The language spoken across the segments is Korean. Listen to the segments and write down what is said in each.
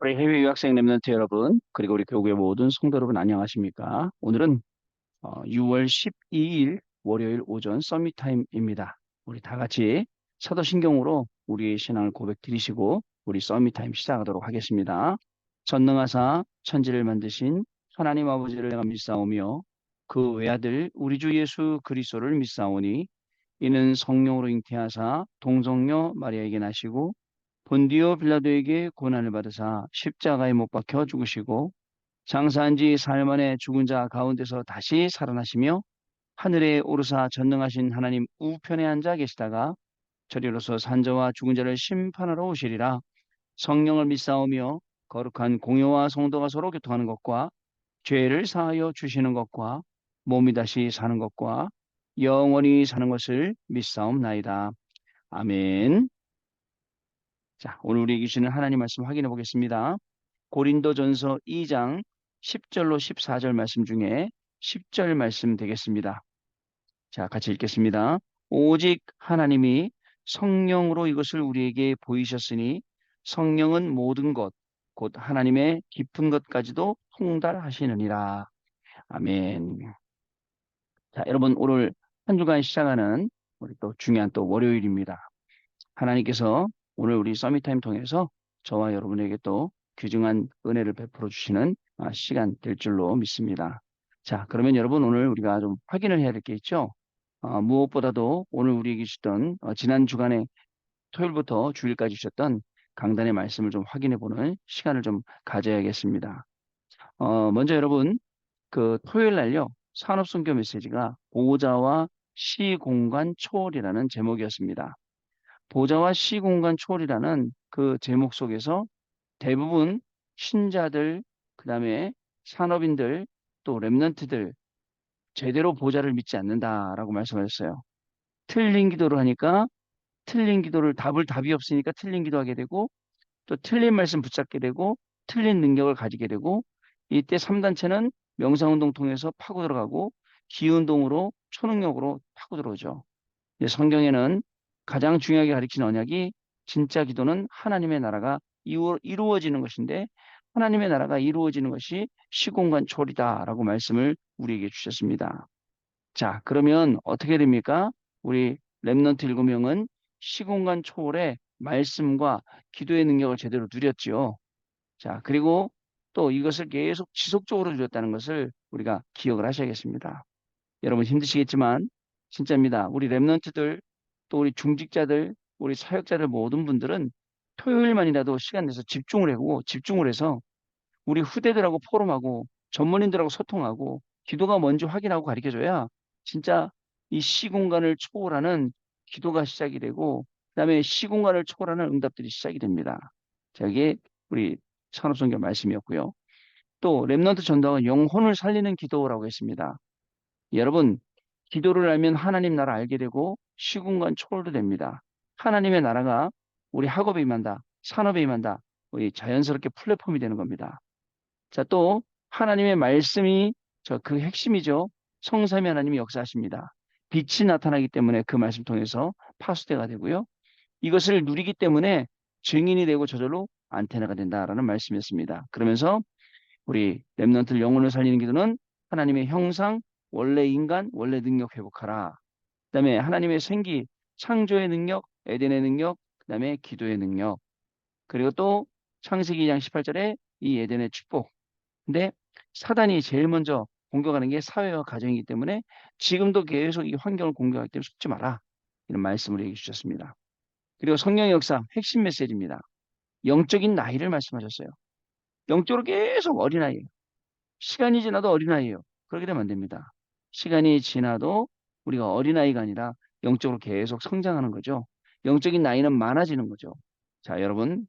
우리 해외 유학생 랩런트 여러분, 그리고 우리 교구의 모든 성도 여러분 안녕하십니까? 오늘은 6월 12일 월요일 오전 서밋 타임입니다. 우리 다 같이 사도신경으로 우리의 신앙을 고백 드리시고 우리 서밋 타임 시작하도록 하겠습니다. 전능하사 천지를 만드신 하나님 아버지를 내가 믿사오며 그 외아들 우리 주 예수 그리스도를 믿사오니 이는 성령으로 잉태하사 동정녀 마리아에게 나시고 본디오 빌라도에게 고난을 받으사 십자가에 못 박혀 죽으시고 장사한 지 사흘 만에 죽은 자 가운데서 다시 살아나시며 하늘에 오르사 전능하신 하나님 우편에 앉아 계시다가 저리로서 산자와 죽은 자를 심판하러 오시리라. 성령을 믿사오며 거룩한 공효와 성도가 서로 교통하는 것과 죄를 사하여 주시는 것과 몸이 다시 사는 것과 영원히 사는 것을 믿사옵나이다. 아멘. 자, 오늘 우리에게 주시는 하나님 말씀 확인해 보겠습니다. 고린도전서 2장 10절로 14절 말씀 중에 10절 말씀 되겠습니다. 자, 같이 읽겠습니다. 오직 하나님이 성령으로 이것을 우리에게 보이셨으니 성령은 모든 것, 곧 하나님의 깊은 것까지도 통달하시느니라. 아멘. 자, 여러분 오늘 한 주간 시작하는 우리 또 중요한 또 월요일입니다. 하나님께서 오늘 우리 서밋타임 통해서 저와 여러분에게 또 귀중한 은혜를 베풀어 주시는 시간 될 줄로 믿습니다. 자, 그러면 여러분 오늘 우리가 좀 확인을 해야 될 게 있죠. 무엇보다도 오늘 우리에게 주셨던 지난 주간에 토요일부터 주일까지 주셨던 강단의 말씀을 좀 확인해 보는 시간을 좀 가져야겠습니다. 먼저 여러분 그 토요일 날요 산업선교 메시지가 보호자와 시공간 초월이라는 제목이었습니다. 보좌와 시공간 초월이라는 그 제목 속에서 대부분 신자들, 그다음에 산업인들, 또 랩런트들 제대로 보좌를 믿지 않는다라고 말씀하셨어요. 틀린 기도를 하니까 틀린 기도를 답이 없으니까 틀린 기도하게 되고 또 틀린 말씀 붙잡게 되고 틀린 능력을 가지게 되고 이때 3단체는 명상운동 통해서 파고 들어가고 기운동으로 초능력으로 파고 들어오죠. 성경에는 가장 중요하게 가르치는 언약이 진짜 기도는 하나님의 나라가 이루어지는 것인데 하나님의 나라가 이루어지는 것이 시공간 초월이다라고 말씀을 우리에게 주셨습니다. 자, 그러면 어떻게 됩니까? 우리 렘넌트 7명은 시공간 초월의 말씀과 기도의 능력을 제대로 누렸지요. 자, 그리고 또 이것을 계속 지속적으로 누렸다는 것을 우리가 기억을 하셔야겠습니다. 여러분 힘드시겠지만 진짜입니다. 우리 랩런트들 또 우리 중직자들 우리 사역자들 모든 분들은 토요일만이라도 시간 내서 집중을 해서 우리 후대들하고 포럼하고 전문인들하고 소통하고 기도가 뭔지 확인하고 가르쳐줘야 진짜 이 시공간을 초월하는 기도가 시작이 되고 그다음에 시공간을 초월하는 응답들이 시작이 됩니다. 자, 이게 우리 산업선교 말씀이었고요. 또 랩런트 전도는 영혼을 살리는 기도라고 했습니다. 여러분, 기도를 알면 하나님 나라 알게 되고 시공간 초월도 됩니다. 하나님의 나라가 우리 학업에 임한다, 산업에 임한다, 우리 자연스럽게 플랫폼이 되는 겁니다. 자, 또 하나님의 말씀이 그 핵심이죠. 성삼위 하나님이 역사하십니다. 빛이 나타나기 때문에 그 말씀 통해서 파수대가 되고요. 이것을 누리기 때문에 증인이 되고 저절로 안테나가 된다라는 말씀이었습니다. 그러면서 우리 렘넌트 영혼을 살리는 기도는 하나님의 형상, 원래 인간, 원래 능력 회복하라. 그다음에 하나님의 생기, 창조의 능력, 에덴의 능력, 그다음에 기도의 능력. 그리고 또 창세기 2장 18절에 이 에덴의 축복. 근데 사단이 제일 먼저 공격하는 게 사회와 가정이기 때문에 지금도 계속 이 환경을 공격하기 때문에 속지 마라. 이런 말씀을 얘기해 주셨습니다. 그리고 성령의 역사 핵심 메시지입니다. 영적인 나이를 말씀하셨어요. 영적으로 계속 어린아이예요. 시간이 지나도 어린아이예요. 그렇게 되면 안 됩니다. 시간이 지나도 우리가 어린아이가 아니라 영적으로 계속 성장하는 거죠. 영적인 나이는 많아지는 거죠. 자, 여러분.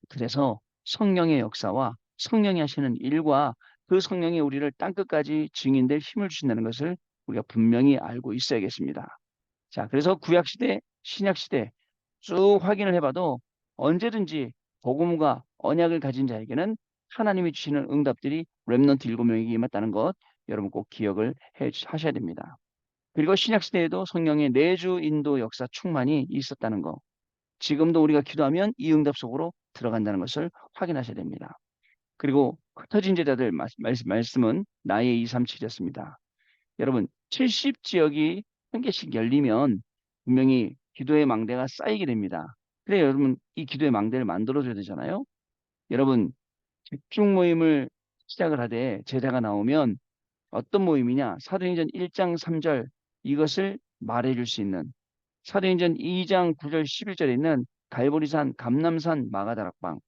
그래서 성령의 역사와 성령이 하시는 일과 그 성령이 우리를 땅끝까지 증인될 힘을 주신다는 것을 우리가 분명히 알고 있어야겠습니다. 자, 그래서 구약시대, 신약시대 쭉 확인을 해봐도 언제든지 복음과 언약을 가진 자에게는 하나님이 주시는 응답들이 렘넌트 7명에게 임했다는 것 여러분 꼭 기억을 하셔야 됩니다. 그리고 신약시대에도 성령의 내주 인도 역사 충만이 있었다는 것. 지금도 우리가 기도하면 이 응답 속으로 들어간다는 것을 확인하셔야 됩니다. 그리고 흩어진 제자들 말씀은 나의 237이었습니다. 여러분 70지역이 한 개씩 열리면 분명히 기도의 망대가 쌓이게 됩니다. 그래 여러분 이 기도의 망대를 만들어줘야 되잖아요. 여러분 집중 모임을 시작을 하되 제자가 나오면 어떤 모임이냐? 사도행전 1장 3절 이것을 말해줄 수 있는 사도행전 2장 9절 11절에 있는 갈보리산 감람산 마가다락방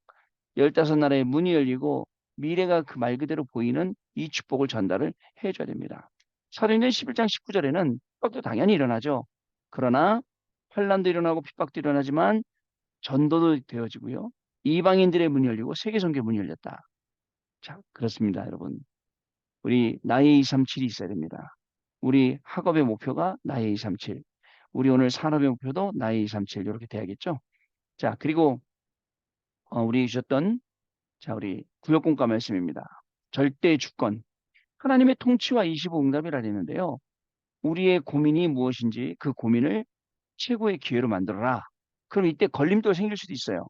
15나라의 문이 열리고 미래가 그 말 그대로 보이는 이 축복을 전달을 해줘야 됩니다. 사도행전 11장 19절에는 핍박도 당연히 일어나죠. 그러나 환란도 일어나고 핍박도 일어나지만 전도도 되어지고요. 이방인들의 문이 열리고 세계 선교의 문이 열렸다. 자, 그렇습니다, 여러분. 우리 나의 237이 있어야 됩니다. 우리 학업의 목표가 나의 237. 우리 오늘 산업의 목표도 나의 237 이렇게 돼야겠죠. 자, 그리고 우리 주셨던 자, 우리 구역공과 말씀입니다. 절대 주권. 하나님의 통치와 25 응답이라 되는데요. 우리의 고민이 무엇인지 그 고민을 최고의 기회로 만들어라. 그럼 이때 걸림돌 생길 수도 있어요.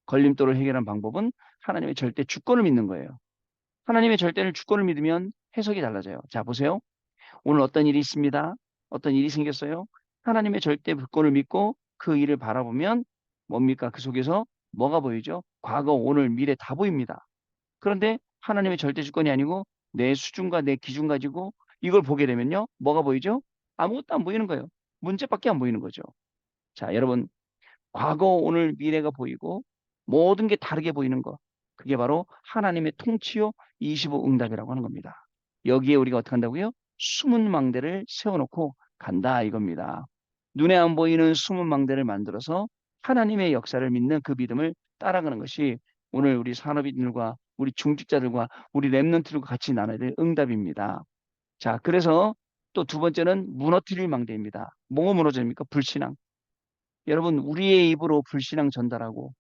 걸림돌을 해결한 방법은 하나님의 절대 주권을 믿는 거예요. 하나님의 절대 주권을 믿으면 해석이 달라져요. 자, 보세요. 오늘 어떤 일이 있습니다. 어떤 일이 생겼어요. 하나님의 절대 주권을 믿고 그 일을 바라보면 뭡니까? 그 속에서 뭐가 보이죠? 과거, 오늘, 미래 다 보입니다. 그런데 하나님의 절대 주권이 아니고 내 수준과 내 기준 가지고 이걸 보게 되면요. 뭐가 보이죠? 아무것도 안 보이는 거예요. 문제밖에 안 보이는 거죠. 자, 여러분, 과거, 오늘, 미래가 보이고 모든 게 다르게 보이는 거. 그게 바로 하나님의 통치요 25 응답이라고 하는 겁니다. 여기에 우리가 어떻게 한다고요? 숨은 망대를 세워놓고 간다 이겁니다. 눈에 안 보이는 숨은 망대를 만들어서 하나님의 역사를 믿는 그 믿음을 따라가는 것이 오늘 우리 산업인들과 우리 중직자들과 우리 랩런트들과 같이 나눠야 될 응답입니다. 자, 그래서 또 두 번째는 무너뜨릴 망대입니다. 뭐가 무너집니까? 불신앙. 여러분, 우리의 입으로 불신앙 전달하고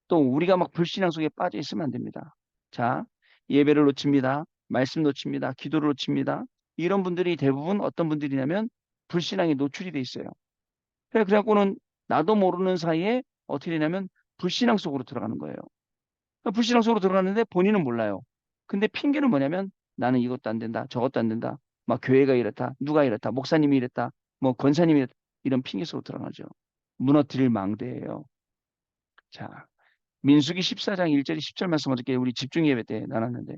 또 우리가 막 불신앙 속에 빠져 있으면 안 됩니다. 자, 예배를 놓칩니다. 말씀 놓칩니다. 기도를 놓칩니다. 이런 분들이 대부분 어떤 분들이냐면 불신앙에 노출이 돼 있어요. 그래갖고는 나도 모르는 사이에 어떻게 되냐면 불신앙 속으로 들어가는 거예요. 그러니까 불신앙 속으로 들어가는데 본인은 몰라요. 근데 핑계는 뭐냐면 나는 이것도 안 된다. 저것도 안 된다. 막 교회가 이렇다. 누가 이렇다. 목사님이 이랬다. 뭐 권사님이 이랬다. 이런 핑계 속으로 들어가죠. 무너뜨릴 망대예요. 자, 민수기 14장 1절 10절 말씀 어저께 우리 집중 예배 때 나눴는데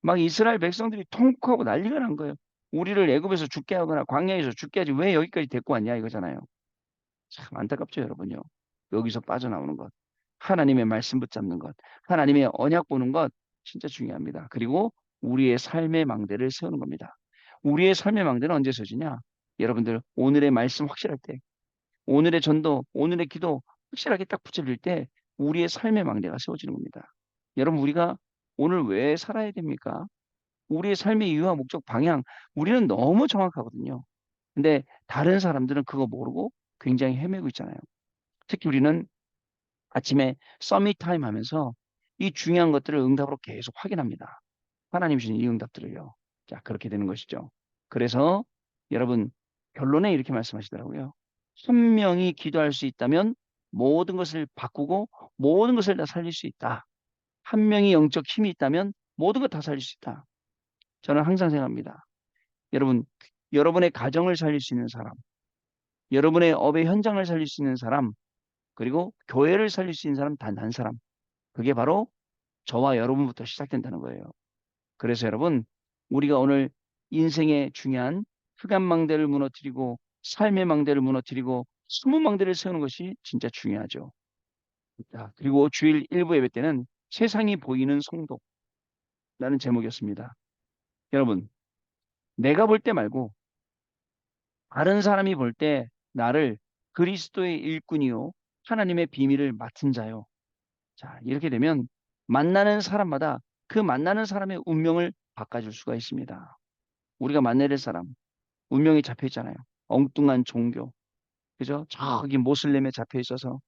막 이스라엘 백성들이 통곡하고 난리가 난 거예요. 우리를 애굽에서 죽게 하거나 광야에서 죽게 하지 왜 여기까지 데리고 왔냐 이거잖아요. 참 안타깝죠, 여러분요. 여기서 빠져나오는 것, 하나님의 말씀 붙잡는 것, 하나님의 언약 보는 것 진짜 중요합니다. 그리고 우리의 삶의 망대를 세우는 겁니다. 우리의 삶의 망대는 언제 서지냐? 여러분들 오늘의 말씀 확실할 때, 오늘의 전도, 오늘의 기도 확실하게 딱 붙여질 때 우리의 삶의 망대가 세워지는 겁니다. 여러분 우리가 오늘 왜 살아야 됩니까? 우리의 삶의 이유와 목적 방향 우리는 너무 정확하거든요. 근데 다른 사람들은 그거 모르고 굉장히 헤매고 있잖아요. 특히 우리는 아침에 서밋 타임 하면서 이 중요한 것들을 응답으로 계속 확인합니다. 하나님 주신 이 응답들을요. 자, 그렇게 되는 것이죠. 그래서 여러분 결론에 이렇게 말씀하시더라고요. 한 명이 기도할 수 있다면 모든 것을 바꾸고 모든 것을 다 살릴 수 있다. 한 명이 영적 힘이 있다면 모든 것 다 살릴 수 있다. 저는 항상 생각합니다. 여러분, 여러분의 가정을 살릴 수 있는 사람, 여러분의 업의 현장을 살릴 수 있는 사람, 그리고 교회를 살릴 수 있는 사람 단 한 사람. 그게 바로 저와 여러분부터 시작된다는 거예요. 그래서 여러분, 우리가 오늘 인생의 중요한 흑암망대를 무너뜨리고 삶의 망대를 무너뜨리고 숨은 망대를 세우는 것이 진짜 중요하죠. 자, 그리고 주일 일부 예배 때는 세상이 보이는 성도라는 제목이었습니다. 여러분, 내가 볼 때 말고 다른 사람이 볼 때 나를 그리스도의 일꾼이요 하나님의 비밀을 맡은 자요. 자, 이렇게 되면 만나는 사람마다 그 만나는 사람의 운명을 바꿔줄 수가 있습니다. 우리가 만나야 될 사람, 운명이 잡혀 있잖아요. 엉뚱한 종교, 그죠? 저기 모슬렘에 잡혀 있어서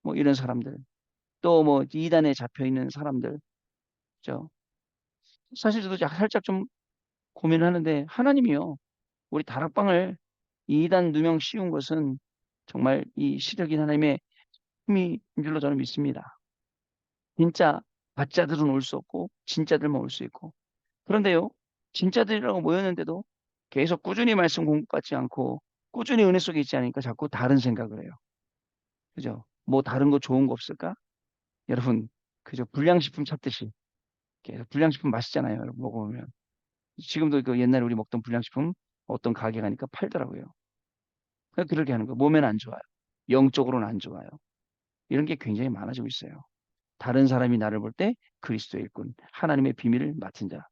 뭐 이런 사람들, 또 뭐 이단에 잡혀 있는 사람들, 그죠? 사실 저도 살짝 좀 고민을 하는데 하나님이요. 우리 다락방을 이단 누명 씌운 것은 정말 이 시력인 하나님의 힘인 줄로 저는 믿습니다. 진짜 가짜들은 올 수 없고 진짜들만 올 수 있고. 그런데요, 진짜들이라고 모였는데도 계속 꾸준히 말씀 공부받지 않고 꾸준히 은혜 속에 있지 않으니까 자꾸 다른 생각을 해요. 그죠? 뭐 다른 거 좋은 거 없을까? 여러분, 그죠? 불량식품 찾듯이 계속 불량식품 맛있잖아요. 여러분 먹어보면. 지금도 그 옛날에 우리 먹던 불량식품 어떤 가게 가니까 팔더라고요. 그러니까 그렇게 하는 거. 몸에는 안 좋아요. 영적으로는 안 좋아요. 이런 게 굉장히 많아지고 있어요. 다른 사람이 나를 볼 때 그리스도의 일꾼, 하나님의 비밀을 맡은 자.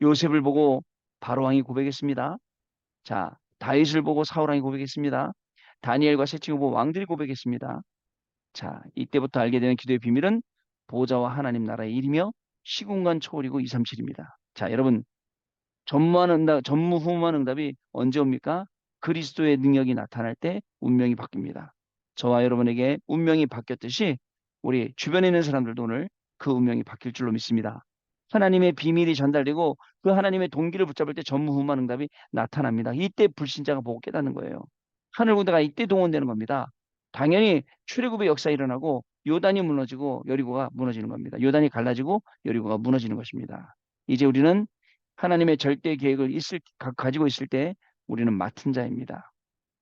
요셉을 보고 바로왕이 고백했습니다. 자, 다윗을 보고 사울왕이 고백했습니다. 다니엘과 셋째 후보 왕들이 고백했습니다. 자, 이때부터 알게 되는 기도의 비밀은 보좌와 하나님 나라의 일이며 시공간 초월이고 237입니다. 자, 여러분 전무후무한 응답이 언제 옵니까? 그리스도의 능력이 나타날 때 운명이 바뀝니다. 저와 여러분에게 운명이 바뀌었듯이 우리 주변에 있는 사람들도 오늘 그 운명이 바뀔 줄로 믿습니다. 하나님의 비밀이 전달되고 그 하나님의 동기를 붙잡을 때 전무후무한 응답이 나타납니다. 이때 불신자가 보고 깨닫는 거예요. 하늘 군대가 이때 동원되는 겁니다. 당연히 출애굽의 역사 일어나고 요단이 무너지고 여리고가 무너지는 겁니다. 요단이 갈라지고 여리고가 무너지는 것입니다. 이제 우리는 하나님의 절대 계획을 가지고 있을 때 우리는 맡은 자입니다.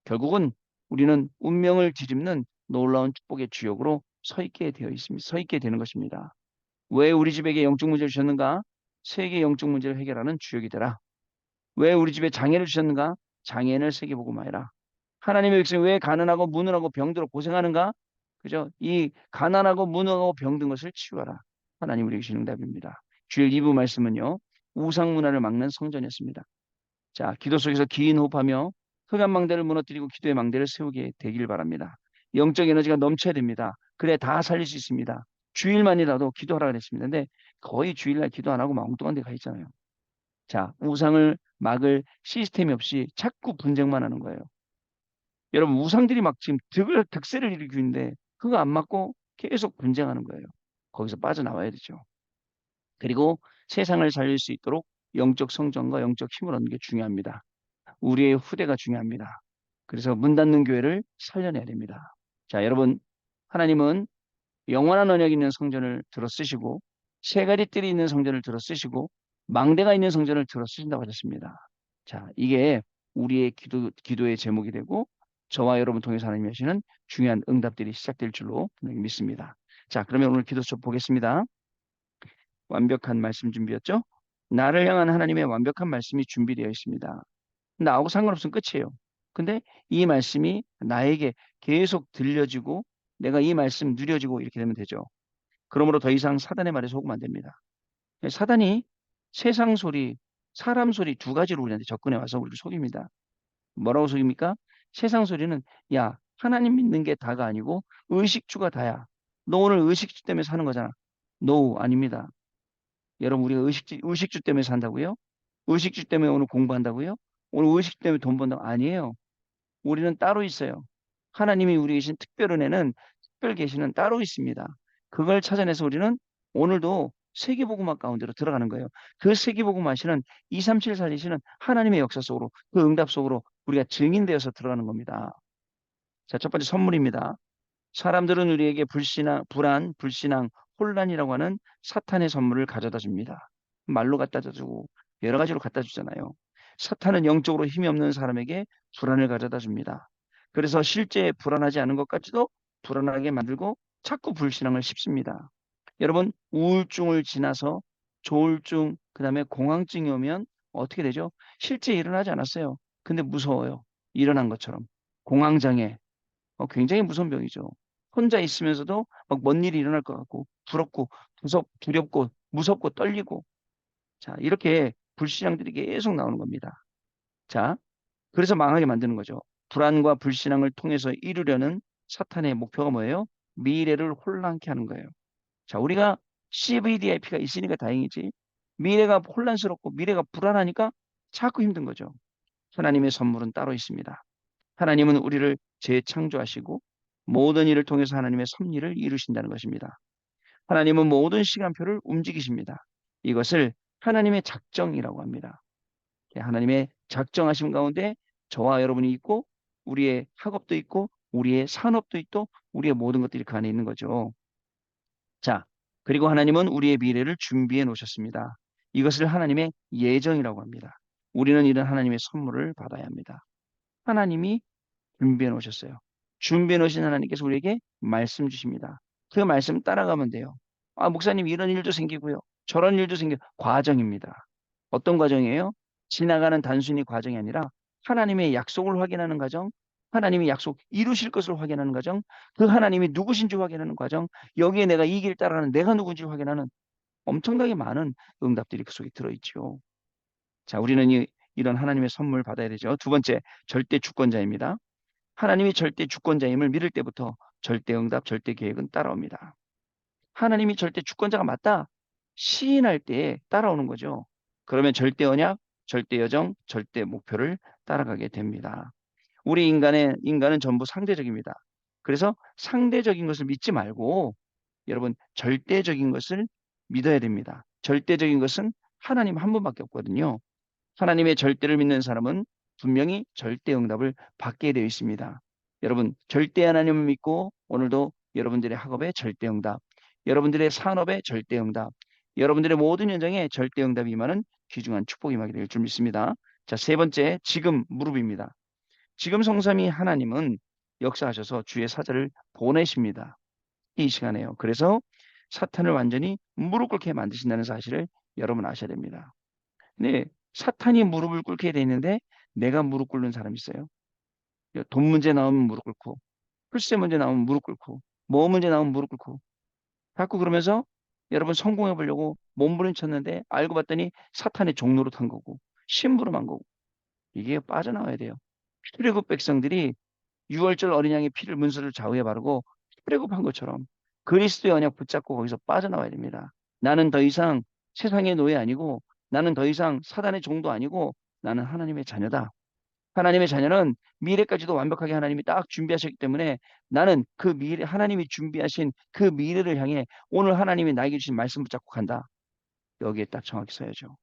결국은 우리는 운명을 뒤집는 놀라운 축복의 주역으로 서 있게 되어 있습니다. 서 있게 되는 것입니다. 왜 우리 집에게 영적 문제를 주셨는가? 세계 영적 문제를 해결하는 주역이 되라. 왜 우리 집에 장애를 주셨는가? 장애인을 세계 복음화해라. 하나님의 백성이 왜 가난하고 무능하고 병들어 고생하는가? 그죠? 이 가난하고 무능하고 병든 것을 치유하라. 하나님 우리에게 주신 응답입니다. 주일 2부 말씀은요. 우상 문화를 막는 성전이었습니다. 자, 기도 속에서 긴 호흡하며 흑암 망대를 무너뜨리고 기도의 망대를 세우게 되길 바랍니다. 영적 에너지가 넘쳐야 됩니다. 그래 다 살릴 수 있습니다. 주일만이라도 기도하라 그랬습니다. 근데 거의 주일날 기도 안 하고 엉뚱한 데 가 있잖아요. 자, 우상을 막을 시스템이 없이 자꾸 분쟁만 하는 거예요. 여러분, 우상들이 막 지금 득세를 일으키고 있는데 그거 안 막고 계속 분쟁하는 거예요. 거기서 빠져나와야 되죠. 그리고 세상을 살릴 수 있도록 영적 성장과 영적 힘을 얻는 게 중요합니다. 우리의 후대가 중요합니다. 그래서 문 닫는 교회를 살려내야 됩니다. 자, 여러분, 하나님은 영원한 언약이 있는 성전을 들어 쓰시고 세 가지 뜰이 있는 성전을 들어 쓰시고 망대가 있는 성전을 들어 쓰신다고 하셨습니다. 자, 이게 우리의 기도의 제목이 되고 저와 여러분 통해서 하나님이 하시는 중요한 응답들이 시작될 줄로 믿습니다. 자, 그러면 오늘 기도 좀 보겠습니다. 완벽한 말씀 준비였죠? 나를 향한 하나님의 완벽한 말씀이 준비되어 있습니다. 나하고 상관없으면 끝이에요. 근데 이 말씀이 나에게 계속 들려지고 내가 이 말씀 누려지고 이렇게 되면 되죠. 그러므로 더 이상 사단의 말에 속으면 안 됩니다. 사단이 세상 소리, 사람 소리 두 가지로 우리한테 접근해 와서 우리를 속입니다. 뭐라고 속입니까? 세상 소리는 야, 하나님 믿는 게 다가 아니고 의식주가 다야. 너 오늘 의식주 때문에 사는 거잖아. No, 아닙니다. 여러분 우리가 의식주 때문에 산다고요? 의식주 때문에 오늘 공부한다고요? 오늘 의식 때문에 돈 번다고? 아니에요. 우리는 따로 있어요. 하나님이 우리 계신 특별 은혜는 특별 계시는 따로 있습니다. 그걸 찾아내서 우리는 오늘도 세계복음화 가운데로 들어가는 거예요. 그 세계복음화시는 237 살리시는 하나님의 역사 속으로 그 응답 속으로 우리가 증인되어서 들어가는 겁니다. 자, 첫 번째 선물입니다. 사람들은 우리에게 불안, 불신앙, 혼란이라고 하는 사탄의 선물을 가져다 줍니다. 말로 갖다 주고 여러 가지로 갖다 주잖아요. 사탄은 영적으로 힘이 없는 사람에게 불안을 가져다 줍니다. 그래서 실제 불안하지 않은 것 같지도 불안하게 만들고 자꾸 불신앙을 씹습니다. 여러분, 우울증을 지나서 조울증, 그다음에 공황증이 오면 어떻게 되죠? 실제 일어나지 않았어요. 근데 무서워요. 일어난 것처럼. 공황장애, 굉장히 무서운 병이죠. 혼자 있으면서도 막 뭔 일이 일어날 것 같고 부럽고 두렵고 무섭고 떨리고 자 이렇게 불신앙들이 계속 나오는 겁니다. 자 그래서 망하게 만드는 거죠. 불안과 불신앙을 통해서 이루려는 사탄의 목표가 뭐예요? 미래를 혼란케 하는 거예요. 자 우리가 CVDIP가 있으니까 다행이지 미래가 혼란스럽고 미래가 불안하니까 자꾸 힘든 거죠. 하나님의 선물은 따로 있습니다. 하나님은 우리를 재창조하시고 모든 일을 통해서 하나님의 섭리를 이루신다는 것입니다. 하나님은 모든 시간표를 움직이십니다. 이것을 하나님의 작정이라고 합니다. 하나님의 작정하심 가운데 저와 여러분이 있고 우리의 학업도 있고 우리의 산업도 있고 우리의 모든 것들이 그 안에 있는 거죠. 자, 그리고 하나님은 우리의 미래를 준비해 놓으셨습니다. 이것을 하나님의 예정이라고 합니다. 우리는 이런 하나님의 선물을 받아야 합니다. 하나님이 준비해 놓으셨어요. 준비해 놓으신 하나님께서 우리에게 말씀 주십니다. 그 말씀 따라가면 돼요. 아, 목사님 이런 일도 생기고요. 저런 일도 과정입니다. 어떤 과정이에요? 지나가는 단순히 과정이 아니라 하나님의 약속을 확인하는 과정, 하나님이 약속 이루실 것을 확인하는 과정, 그 하나님이 누구신지 확인하는 과정, 여기에 내가 이 길 따라가는 내가 누군지 확인하는 엄청나게 많은 응답들이 그 속에 들어있죠. 자, 우리는 이런 하나님의 선물 받아야 되죠. 두 번째, 절대 주권자입니다. 하나님이 절대 주권자임을 믿을 때부터 절대 응답, 절대 계획은 따라옵니다. 하나님이 절대 주권자가 맞다 시인할 때 따라오는 거죠. 그러면 절대 언약, 절대 여정, 절대 목표를 따라가게 됩니다. 우리 인간은 전부 상대적입니다. 그래서 상대적인 것을 믿지 말고 여러분 절대적인 것을 믿어야 됩니다. 절대적인 것은 하나님 한 분밖에 없거든요. 하나님의 절대를 믿는 사람은 분명히 절대 응답을 받게 되어 있습니다. 여러분, 절대 하나님을 믿고 오늘도 여러분들의 학업에 절대 응답, 여러분들의 산업에 절대 응답, 여러분들의 모든 현장에 절대 응답이 임하는 귀중한 축복이 임하게 될 줄 믿습니다. 자, 세 번째, 지금 무릎입니다. 지금 성삼위 하나님은 역사하셔서 주의 사자를 보내십니다. 이 시간에요. 그래서 사탄을 완전히 무릎 꿇게 만드신다는 사실을 여러분 아셔야 됩니다. 네, 사탄이 무릎을 꿇게 돼 있는데 내가 무릎 꿇는 사람이 있어요. 돈 문제 나오면 무릎 꿇고, 출세 문제 나오면 무릎 꿇고, 뭐 문제 나오면 무릎 꿇고, 자꾸 그러면서 여러분 성공해 보려고 몸부림쳤는데 알고 봤더니 사탄의 종로로 탄 거고, 심부름한 거고, 이게 빠져나와야 돼요. 출애굽 백성들이 유월절 어린 양의 피를 문서를 좌우에 바르고 출애굽한 것처럼 그리스도의 언약 붙잡고 거기서 빠져나와야 됩니다. 나는 더 이상 세상의 노예 아니고 나는 더 이상 사단의 종도 아니고 나는 하나님의 자녀다. 하나님의 자녀는 미래까지도 완벽하게 하나님이 딱 준비하셨기 때문에 나는 그 미래, 하나님이 준비하신 그 미래를 향해 오늘 하나님이 나에게 주신 말씀 붙잡고 간다. 여기에 딱 정확히 써야죠.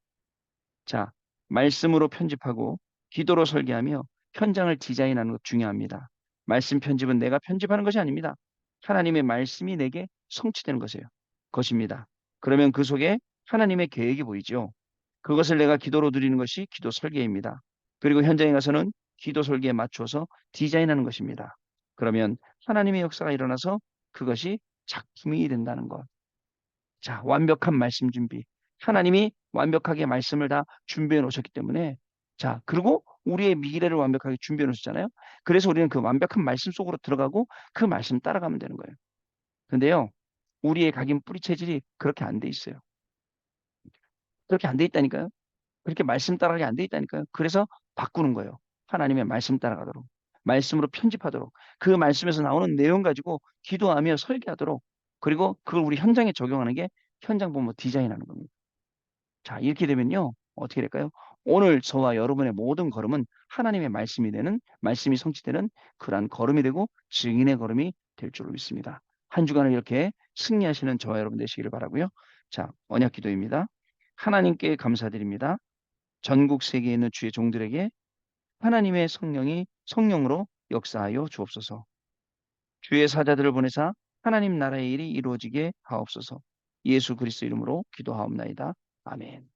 자, 말씀으로 편집하고 기도로 설계하며 현장을 디자인하는 것 중요합니다. 말씀 편집은 내가 편집하는 것이 아닙니다. 하나님의 말씀이 내게 성취되는 것이에요. 것입니다. 그러면 그 속에 하나님의 계획이 보이죠. 그것을 내가 기도로 드리는 것이 기도 설계입니다. 그리고 현장에 가서는 기도 설계에 맞추어서 디자인하는 것입니다. 그러면 하나님의 역사가 일어나서 그것이 작품이 된다는 것. 자, 완벽한 말씀 준비. 하나님이 완벽하게 말씀을 다 준비해 놓으셨기 때문에 자, 그리고 우리의 미래를 완벽하게 준비해 놓으셨잖아요. 그래서 우리는 그 완벽한 말씀 속으로 들어가고 그 말씀 따라가면 되는 거예요. 근데요, 우리의 각인 뿌리 체질이 그렇게 안 돼 있어요. 그렇게 안 돼 있다니까요. 그렇게 말씀 따라가게 안 돼 있다니까요. 그래서 바꾸는 거예요. 하나님의 말씀 따라가도록. 말씀으로 편집하도록. 그 말씀에서 나오는 내용 가지고 기도하며 설계하도록. 그리고 그걸 우리 현장에 적용하는 게 현장 본부 디자인하는 겁니다. 자, 이렇게 되면요. 어떻게 될까요? 오늘 저와 여러분의 모든 걸음은 하나님의 말씀이 되는, 말씀이 성취되는 그러한 걸음이 되고 증인의 걸음이 될 줄로 믿습니다. 한 주간을 이렇게 승리하시는 저와 여러분 되시기를 바라고요. 자, 언약 기도입니다. 하나님께 감사드립니다. 전국 세계에 있는 주의 종들에게 하나님의 성령이 성령으로 역사하여 주옵소서. 주의 사자들을 보내사 하나님 나라의 일이 이루어지게 하옵소서. 예수 그리스도 이름으로 기도하옵나이다. 아멘.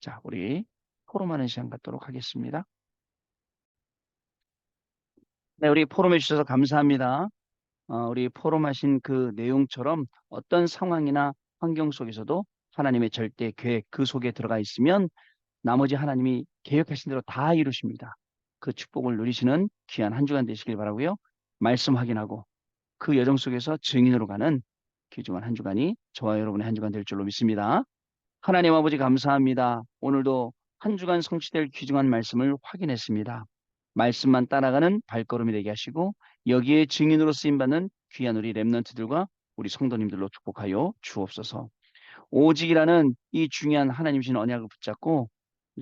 자, 우리 포럼하는 시간 갖도록 하겠습니다. 네, 우리 포럼해 주셔서 감사합니다. 우리 포럼하신 그 내용처럼 어떤 상황이나 환경 속에서도 하나님의 절대 계획 그 속에 들어가 있으면 나머지 하나님이 계획하신 대로 다 이루십니다. 그 축복을 누리시는 귀한 한 주간 되시길 바라고요. 말씀 확인하고 그 여정 속에서 증인으로 가는 귀중한 한 주간이 저와 여러분의 한 주간 될 줄로 믿습니다. 하나님 아버지 감사합니다. 오늘도 한 주간 성취될 귀중한 말씀을 확인했습니다. 말씀만 따라가는 발걸음이 되게 하시고 여기에 증인으로 쓰임받는 귀한 우리 렘넌트들과 우리 성도님들로 축복하여 주옵소서. 오직이라는 이 중요한 하나님신 언약을 붙잡고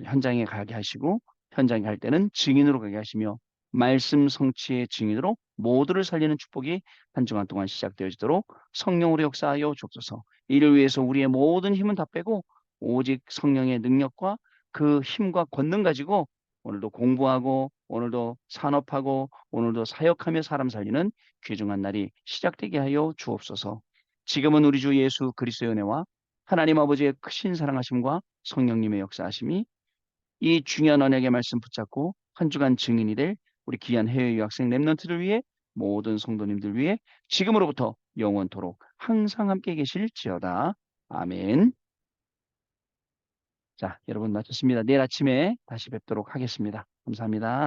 현장에 가게 하시고 현장에 갈 때는 증인으로 가게 하시며 말씀 성취의 증인으로 모두를 살리는 축복이 한 주간 동안 시작되어지도록 성령으로 역사하여 주옵소서. 이를 위해서 우리의 모든 힘은 다 빼고 오직 성령의 능력과 그 힘과 권능 가지고 오늘도 공부하고 오늘도 산업하고 오늘도 사역하며 사람 살리는 귀중한 날이 시작되게 하여 주옵소서. 지금은 우리 주 예수 그리스도의 은혜와 하나님 아버지의 크신 사랑하심과 성령님의 역사하심이 이 중요한 언약의 말씀 붙잡고 한 주간 증인이 될 우리 귀한 해외 유학생 랩런트들 위해 모든 성도님들 위해 지금으로부터 영원토록 항상 함께 계실지어다. 아멘. 자, 여러분 마쳤습니다. 내일 아침에 다시 뵙도록 하겠습니다. 감사합니다.